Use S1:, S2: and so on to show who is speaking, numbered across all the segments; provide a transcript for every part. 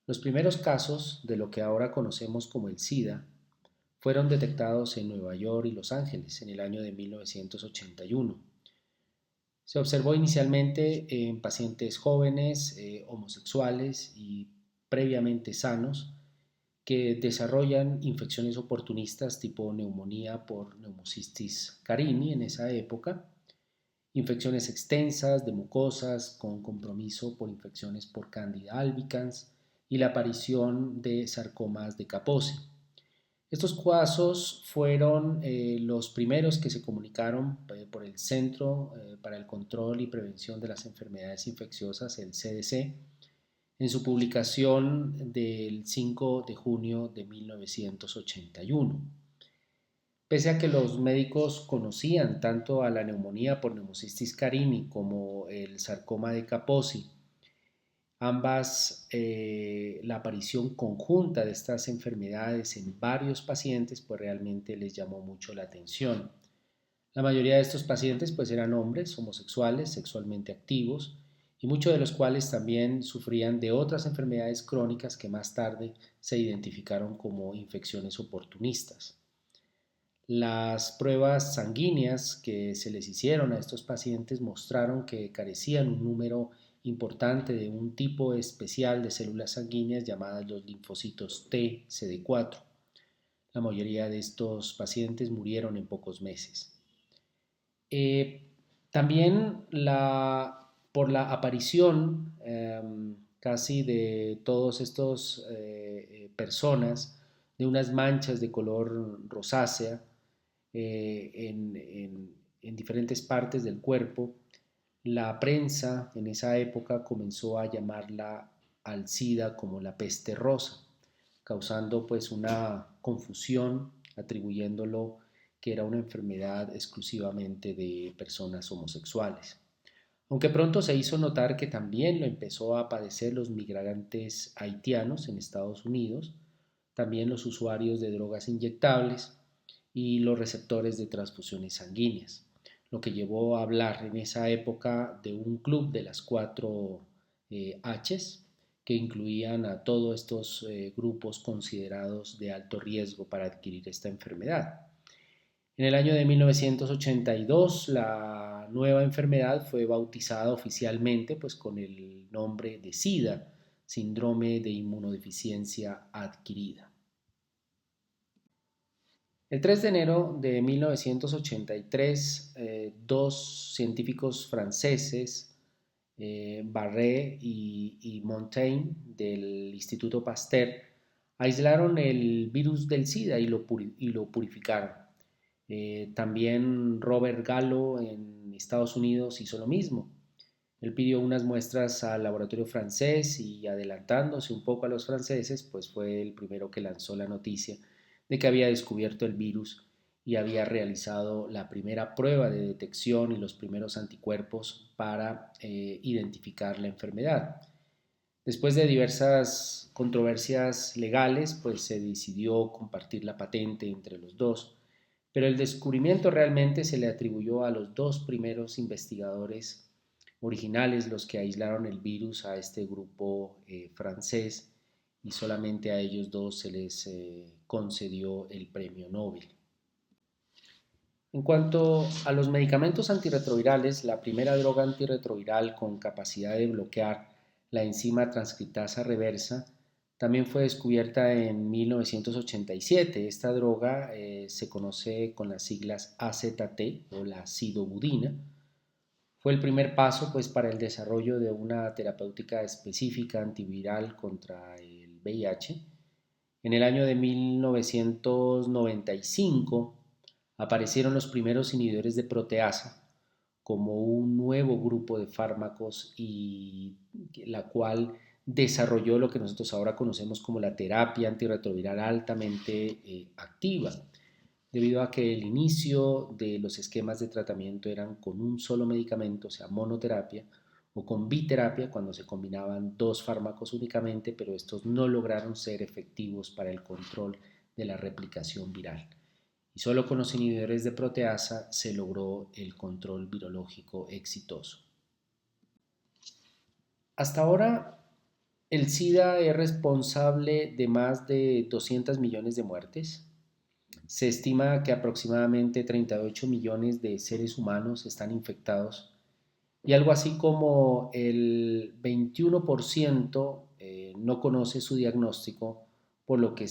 S1: Los primeros casos de lo que ahora conocemos como el SIDA fueron detectados en Nueva York y Los Ángeles en el año de 1981. Se observó inicialmente en pacientes jóvenes, homosexuales y previamente sanos que desarrollan infecciones oportunistas tipo neumonía por Pneumocystis carini en esa época, infecciones extensas de mucosas con compromiso por infecciones por Candida albicans y la aparición de sarcomas de Kaposi. Estos casos fueron los primeros que se comunicaron por el Centro para el Control y Prevención de las Enfermedades Infecciosas, el CDC, en su publicación del 5 de junio de 1981. Pese a que los médicos conocían tanto a la neumonía por Pneumocystis carini como el sarcoma de Kaposi, la aparición conjunta de estas enfermedades en varios pacientes, pues realmente les llamó mucho la atención. La mayoría de estos pacientes pues eran hombres homosexuales, sexualmente activos, y muchos de los cuales también sufrían de otras enfermedades crónicas que más tarde se identificaron como infecciones oportunistas. Las pruebas sanguíneas que se les hicieron a estos pacientes mostraron que carecían un número importante de un tipo especial de células sanguíneas llamadas los linfocitos T CD4. La mayoría de estos pacientes murieron en pocos meses. Eh, También por la aparición casi de todos estos personas de unas manchas de color rosácea en diferentes partes del cuerpo, la prensa en esa época comenzó a llamarla al SIDA como la peste rosa, causando pues una confusión, atribuyéndolo que era una enfermedad exclusivamente de personas homosexuales. Aunque pronto se hizo notar que también lo empezó a padecer los migrantes haitianos en Estados Unidos, también los usuarios de drogas inyectables y los receptores de transfusiones sanguíneas, lo que llevó a hablar en esa época de un club de las cuatro Hs, que incluían a todos estos grupos considerados de alto riesgo para adquirir esta enfermedad. En el año de 1982, la nueva enfermedad fue bautizada oficialmente pues, con el nombre de SIDA, síndrome de inmunodeficiencia adquirida. El 3 de enero de 1983, dos científicos franceses, Barré y Montaigne, del Instituto Pasteur, aislaron el virus del SIDA y lo purificaron. También Robert Gallo en Estados Unidos hizo lo mismo. Él pidió unas muestras al laboratorio francés y adelantándose un poco a los franceses, pues fue el primero que lanzó la noticia de que había descubierto el virus y había realizado la primera prueba de detección y los primeros anticuerpos para identificar la enfermedad. Después de diversas controversias legales, pues se decidió compartir la patente entre los dos, pero el descubrimiento realmente se le atribuyó a los dos primeros investigadores originales, los que aislaron el virus a este grupo francés, y solamente a ellos dos se les concedió el premio Nobel. En cuanto a los medicamentos antirretrovirales, la primera droga antirretroviral con capacidad de bloquear la enzima transcriptasa reversa también fue descubierta en 1987. Esta droga se conoce con las siglas AZT o la sidobudina. Fue el primer paso pues, para el desarrollo de una terapéutica específica antiviral contra el VIH. En el año de 1995 aparecieron los primeros inhibidores de proteasa como un nuevo grupo de fármacos y la cual desarrolló lo que nosotros ahora conocemos como la terapia antirretroviral altamente activa, debido a que el inicio de los esquemas de tratamiento eran con un solo medicamento, o sea, monoterapia, o con biterapia, cuando se combinaban dos fármacos únicamente, pero estos no lograron ser efectivos para el control de la replicación viral. Y solo con los inhibidores de proteasa se logró el control virológico exitoso. Hasta ahora El SIDA es responsable de más de 200 millones de muertes. Se estima que aproximadamente 38 millones de seres humanos están infectados y algo así como el 21% no conoce su diagnóstico, por lo que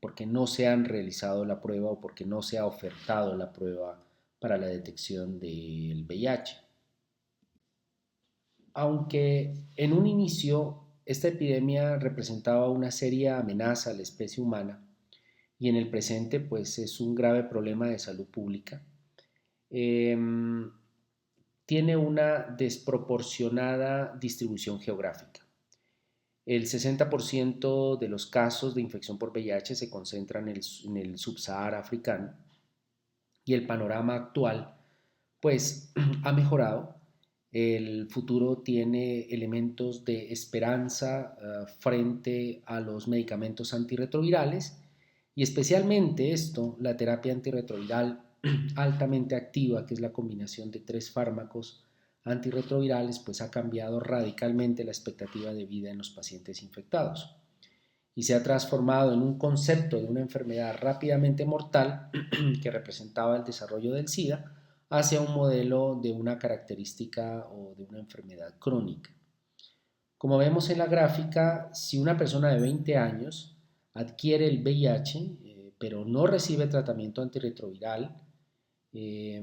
S1: porque no se han realizado la prueba o porque no se ha ofertado la prueba para la detección del VIH. Aunque en un inicio esta epidemia representaba una seria amenaza a la especie humana y en el presente pues es un grave problema de salud pública, eh, tiene una desproporcionada distribución geográfica. El 60% de los casos de infección por VIH se concentran en el subsahara africano y el panorama actual pues ha mejorado. El futuro tiene elementos de esperanza frente a los medicamentos antirretrovirales y especialmente esto, la terapia antirretroviral altamente activa, que es la combinación de tres fármacos antirretrovirales, pues ha cambiado radicalmente la expectativa de vida en los pacientes infectados y se ha transformado en un concepto de una enfermedad rápidamente mortal que representaba el desarrollo del SIDA hacia un modelo de una característica o de una enfermedad crónica. Como vemos en la gráfica, si una persona de 20 años adquiere el VIH, pero no recibe tratamiento antirretroviral, eh,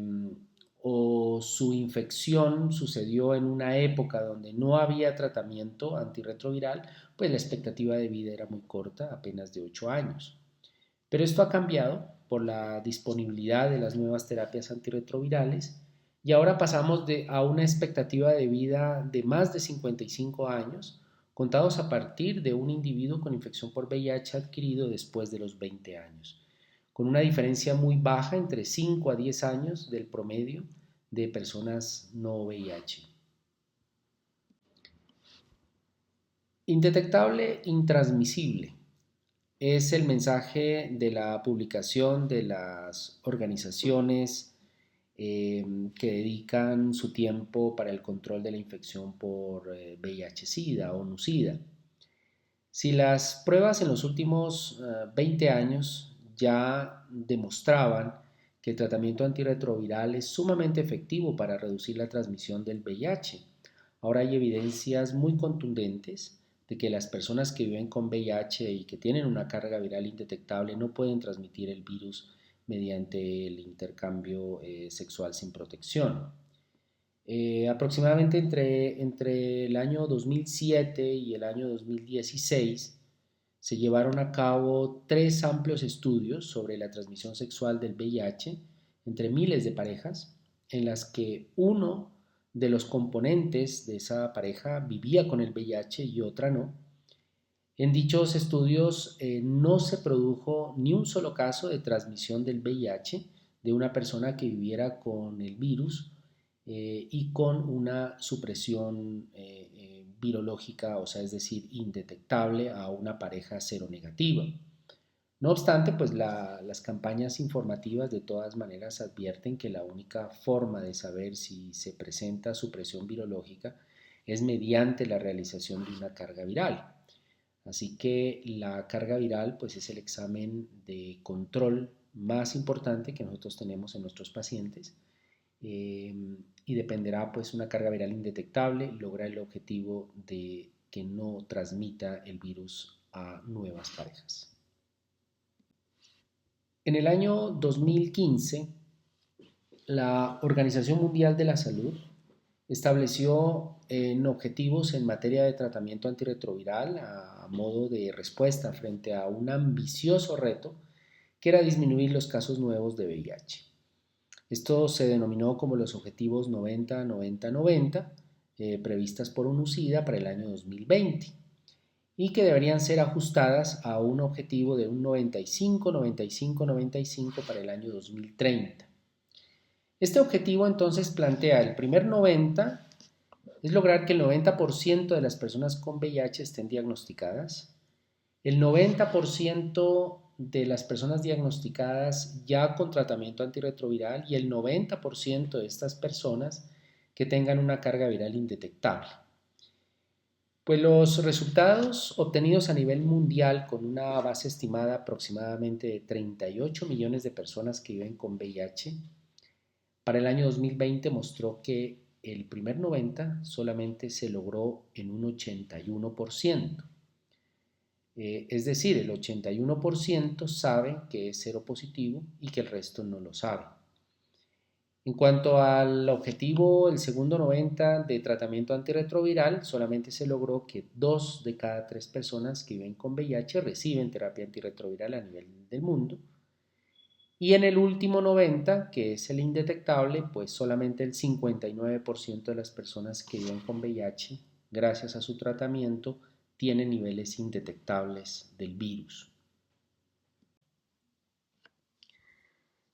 S1: o su infección sucedió en una época donde no había tratamiento antirretroviral, pues la expectativa de vida era muy corta, apenas de 8 años. Pero esto ha cambiado por la disponibilidad de las nuevas terapias antirretrovirales y ahora pasamos a una expectativa de vida de más de 55 años, contados a partir de un individuo con infección por VIH adquirido después de los 20 años, con una diferencia muy baja entre 5 a 10 años del promedio de personas no VIH. Indetectable, intransmisible. Es el mensaje de la publicación de las organizaciones que dedican su tiempo para el control de la infección por VIH-Sida o NUSIDA. Si las pruebas en los últimos 20 años ya demostraban que el tratamiento antirretroviral es sumamente efectivo para reducir la transmisión del VIH, ahora hay evidencias muy contundentes de que las personas que viven con VIH y que tienen una carga viral indetectable no pueden transmitir el virus mediante el intercambio sexual sin protección. Aproximadamente entre el año 2007 y el año 2016 se llevaron a cabo 3 amplios estudios sobre la transmisión sexual del VIH entre miles de parejas, en las que uno de los componentes de esa pareja vivía con el VIH y otra no. En dichos estudios no se produjo ni un solo caso de transmisión del VIH de una persona que viviera con el virus y con una supresión virológica, o sea, es decir, indetectable a una pareja seronegativa. No obstante, pues las campañas informativas de todas maneras advierten que la única forma de saber si se presenta supresión virológica es mediante la realización de una carga viral. Así que la carga viral pues es el examen de control más importante que nosotros tenemos en nuestros pacientes y dependerá pues una carga viral indetectable logra el objetivo de que no transmita el virus a nuevas parejas. En el año 2015, la Organización Mundial de la Salud estableció objetivos en materia de tratamiento antirretroviral a modo de respuesta frente a un ambicioso reto que era disminuir los casos nuevos de VIH. Esto se denominó como los objetivos 90-90-90 previstas por UNUCIDA para el año 2020 y que deberían ser ajustadas a un objetivo de un 95-95-95 para el año 2030. Este objetivo entonces plantea el primer 90 es lograr que el 90% de las personas con VIH estén diagnosticadas, el 90% de las personas diagnosticadas ya con tratamiento antirretroviral y el 90% de estas personas que tengan una carga viral indetectable. Pues los resultados obtenidos a nivel mundial con una base estimada aproximadamente de 38 millones de personas que viven con VIH, para el año 2020 mostró que el primer 90 solamente se logró en un 81%. Es decir, el 81% sabe que es seropositivo y que el resto no lo sabe. En cuanto al objetivo, el segundo 90 de tratamiento antirretroviral, solamente se logró que 2 de cada 3 personas que viven con VIH reciben terapia antirretroviral a nivel del mundo. Y en el último 90, que es el indetectable, pues solamente el 59% de las personas que viven con VIH, gracias a su tratamiento, tienen niveles indetectables del virus.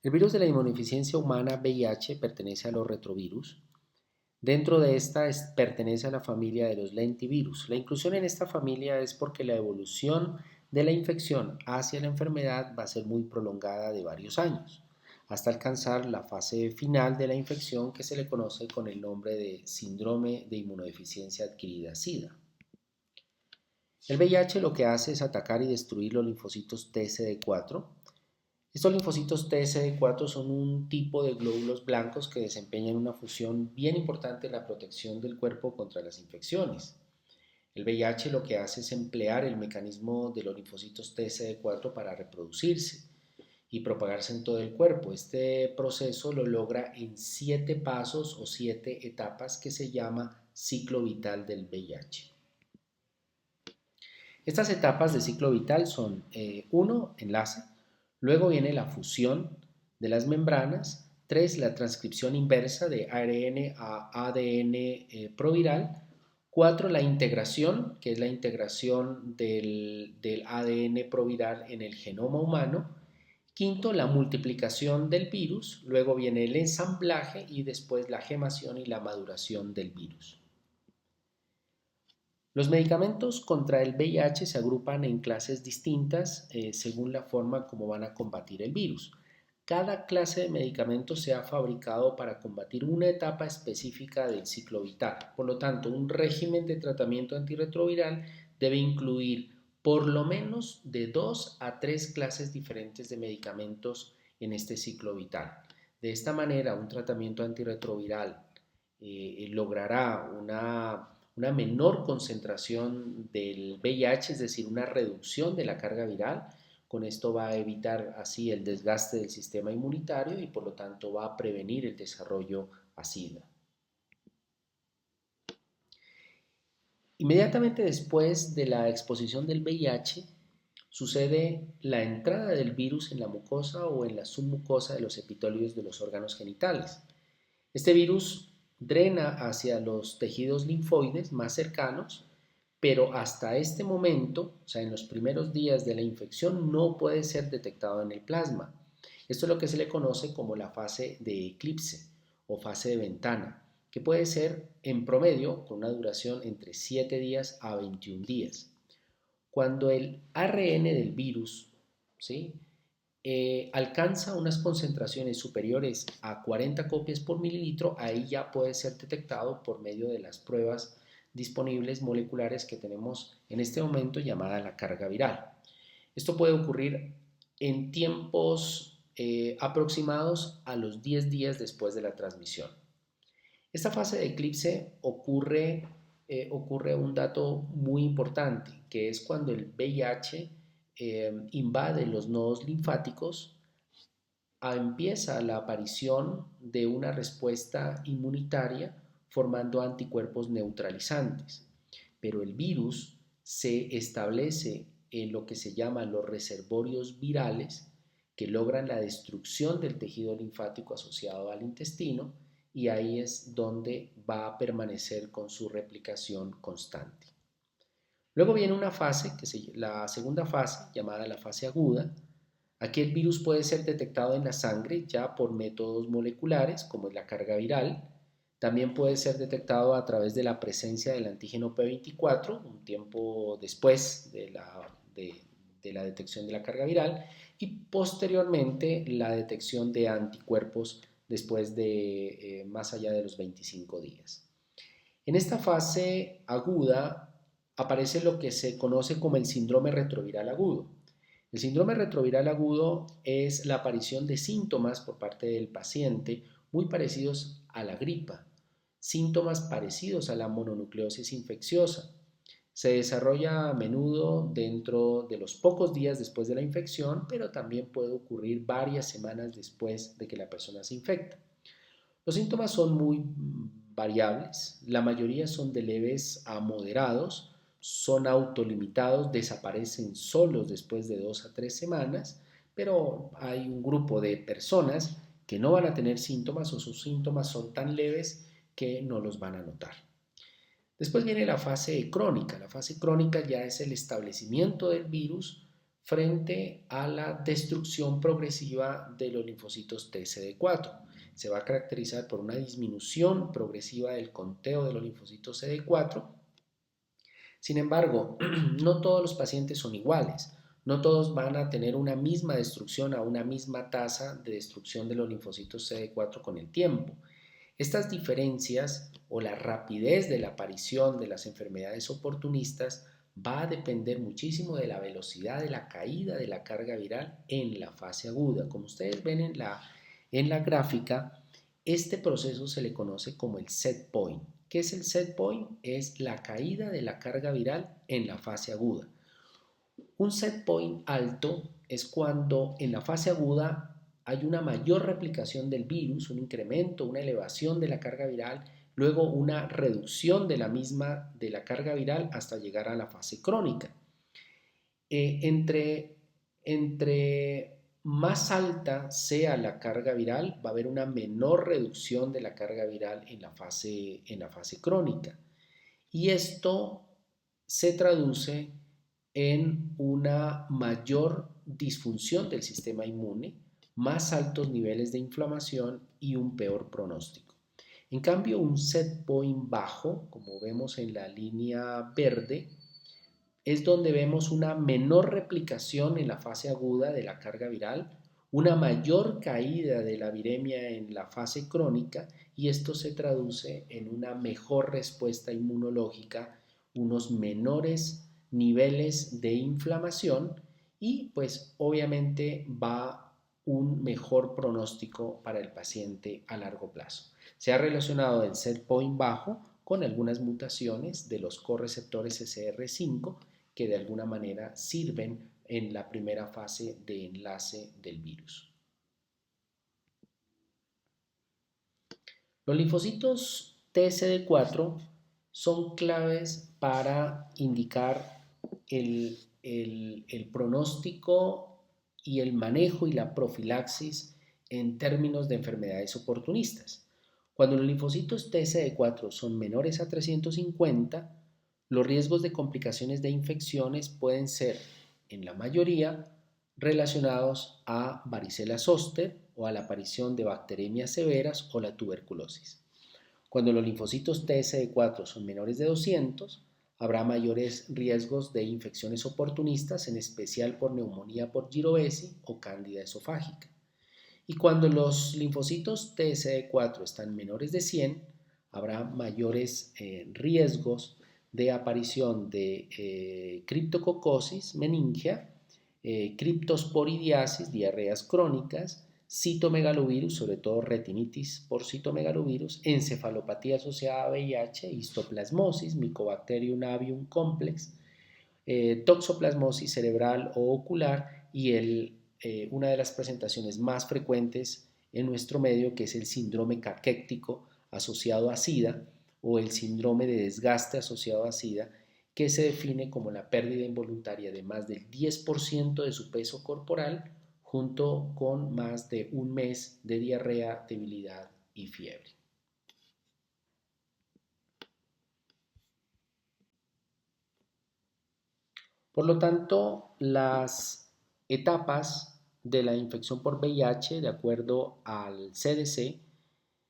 S1: El virus de la inmunodeficiencia humana VIH pertenece a los retrovirus. Dentro de esta pertenece a la familia de los lentivirus. La inclusión en esta familia es porque la evolución de la infección hacia la enfermedad va a ser muy prolongada de varios años, hasta alcanzar la fase final de la infección que se le conoce con el nombre de síndrome de inmunodeficiencia adquirida SIDA. El VIH lo que hace es atacar y destruir los linfocitos TSD4. Estos linfocitos TSD4 son un tipo de glóbulos blancos que desempeñan una función bien importante en la protección del cuerpo contra las infecciones. El VIH lo que hace es emplear el mecanismo de los linfocitos TSD4 para reproducirse y propagarse en todo el cuerpo. Este proceso lo logra en 7 pasos o 7 etapas que se llama ciclo vital del VIH. Estas etapas de ciclo vital son 1. Enlace. Luego viene la fusión de las membranas. 3. La transcripción inversa de ARN a ADN proviral. 4. La integración, que es la integración del ADN proviral en el genoma humano. 5. La multiplicación del virus. Luego viene el ensamblaje y después la gemación y la maduración del virus. Los medicamentos contra el VIH se agrupan en clases distintas según la forma como van a combatir el virus. Cada clase de medicamento se ha fabricado para combatir una etapa específica del ciclo vital. Por lo tanto, un régimen de tratamiento antirretroviral debe incluir por lo menos de 2 a 3 clases diferentes de medicamentos en este ciclo vital. De esta manera, un tratamiento antirretroviral logrará una menor concentración del VIH, es decir, una reducción de la carga viral. Con esto va a evitar así el desgaste del sistema inmunitario y por lo tanto va a prevenir el desarrollo a SIDA. Inmediatamente después de la exposición del VIH, sucede la entrada del virus en la mucosa o en la submucosa de los epitelios de los órganos genitales. Este virus drena hacia los tejidos linfoides más cercanos, pero hasta este momento, o sea, en los primeros días de la infección, no puede ser detectado en el plasma. Esto es lo que se le conoce como la fase de eclipse o fase de ventana, que puede ser en promedio con una duración entre 7 días a 21 días. Cuando el ARN del virus, ¿sí?, alcanza unas concentraciones superiores a 40 copias por mililitro, ahí ya puede ser detectado por medio de las pruebas disponibles moleculares que tenemos en este momento llamada la carga viral. Esto puede ocurrir en tiempos aproximados a los 10 días después de la transmisión. Esta fase de eclipse ocurre un dato muy importante, que es cuando el VIH invade los nodos linfáticos, empieza la aparición de una respuesta inmunitaria formando anticuerpos neutralizantes. Pero el virus se establece en lo que se llaman los reservorios virales que logran la destrucción del tejido linfático asociado al intestino y ahí es donde va a permanecer con su replicación constante. Luego viene una fase, la segunda fase, llamada la fase aguda. Aquí el virus puede ser detectado en la sangre ya por métodos moleculares, como es la carga viral. También puede ser detectado a través de la presencia del antígeno P24, un tiempo después de la detección de la carga viral, y posteriormente la detección de anticuerpos después de más allá de los 25 días. En esta fase aguda, aparece lo que se conoce como el síndrome retroviral agudo. El síndrome retroviral agudo es la aparición de síntomas por parte del paciente muy parecidos a la gripa, síntomas parecidos a la mononucleosis infecciosa. Se desarrolla a menudo dentro de los pocos días después de la infección, pero también puede ocurrir varias semanas después de que la persona se infecta. Los síntomas son muy variables, la mayoría son de leves a moderados, son autolimitados, desaparecen solos después de 2 a 3 semanas, pero hay un grupo de personas que no van a tener síntomas o sus síntomas son tan leves que no los van a notar. Después viene la fase crónica. La fase crónica ya es el establecimiento del virus frente a la destrucción progresiva de los linfocitos TCD4. Se va a caracterizar por una disminución progresiva del conteo de los linfocitos CD4. Sin embargo, no todos los pacientes son iguales. No todos van a tener una misma destrucción a una misma tasa de destrucción de los linfocitos CD4 con el tiempo. Estas diferencias o la rapidez de la aparición de las enfermedades oportunistas va a depender muchísimo de la velocidad de la caída de la carga viral en la fase aguda. Como ustedes ven en la gráfica, este proceso se le conoce como el set point. ¿Qué es el set point? Es la caída de la carga viral en la fase aguda. Un set point alto es cuando en la fase aguda hay una mayor replicación del virus, un incremento, una elevación de la carga viral, luego una reducción de la misma de la carga viral hasta llegar a la fase crónica. Entre más alta sea la carga viral, va a haber una menor reducción de la carga viral en la fase crónica. Y esto se traduce en una mayor disfunción del sistema inmune, más altos niveles de inflamación y un peor pronóstico. En cambio, un set point bajo, como vemos en la línea verde, es donde vemos una menor replicación en la fase aguda de la carga viral, una mayor caída de la viremia en la fase crónica y esto se traduce en una mejor respuesta inmunológica, unos menores niveles de inflamación y pues obviamente va un mejor pronóstico para el paciente a largo plazo. Se ha relacionado el set point bajo con algunas mutaciones de los correceptores SR5 que de alguna manera sirven en la primera fase de enlace del virus. Los linfocitos TCD4 son claves para indicar el pronóstico y el manejo y la profilaxis en términos de enfermedades oportunistas. Cuando los linfocitos TCD4 son menores a 350, los riesgos de complicaciones de infecciones pueden ser, en la mayoría, relacionados a varicela zoster o a la aparición de bacteremias severas o la tuberculosis. Cuando los linfocitos TSD4 son menores de 200, habrá mayores riesgos de infecciones oportunistas, en especial por neumonía por girovesi o cándida esofágica. Y cuando los linfocitos TSD4 están menores de 100, habrá mayores riesgos de aparición de criptococosis, meningia, criptosporidiasis, diarreas crónicas, citomegalovirus, sobre todo retinitis por citomegalovirus, encefalopatía asociada a VIH, histoplasmosis, Mycobacterium avium complex, toxoplasmosis cerebral o ocular y una de las presentaciones más frecuentes en nuestro medio, que es el síndrome caquéctico asociado a SIDA o el síndrome de desgaste asociado a SIDA, que se define como la pérdida involuntaria de más del 10% de su peso corporal junto con más de un mes de diarrea, debilidad y fiebre. Por lo tanto, las etapas de la infección por VIH, de acuerdo al CDC,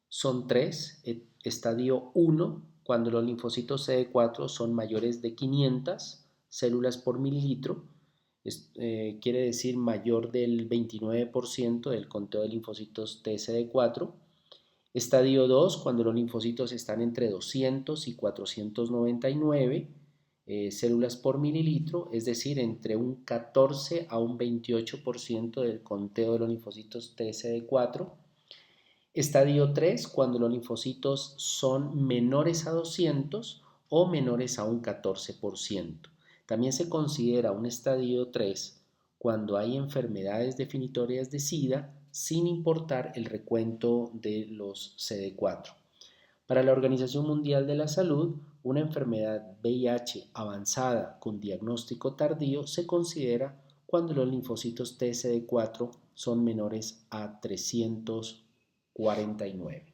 S1: son tres. Estadio 1, cuando los linfocitos CD4 son mayores de 500 células por mililitro, quiere decir mayor del 29% del conteo de linfocitos TCD4. Estadio 2, cuando los linfocitos están entre 200 y 499, células por mililitro, es decir, entre un 14 a un 28% del conteo de los linfocitos TCD4. Estadio 3, cuando los linfocitos son menores a 200 o menores a un 14%. También se considera un estadio 3 cuando hay enfermedades definitorias de SIDA, sin importar el recuento de los CD4. Para la Organización Mundial de la Salud, una enfermedad VIH avanzada con diagnóstico tardío se considera cuando los linfocitos TCD4 son menores a 349.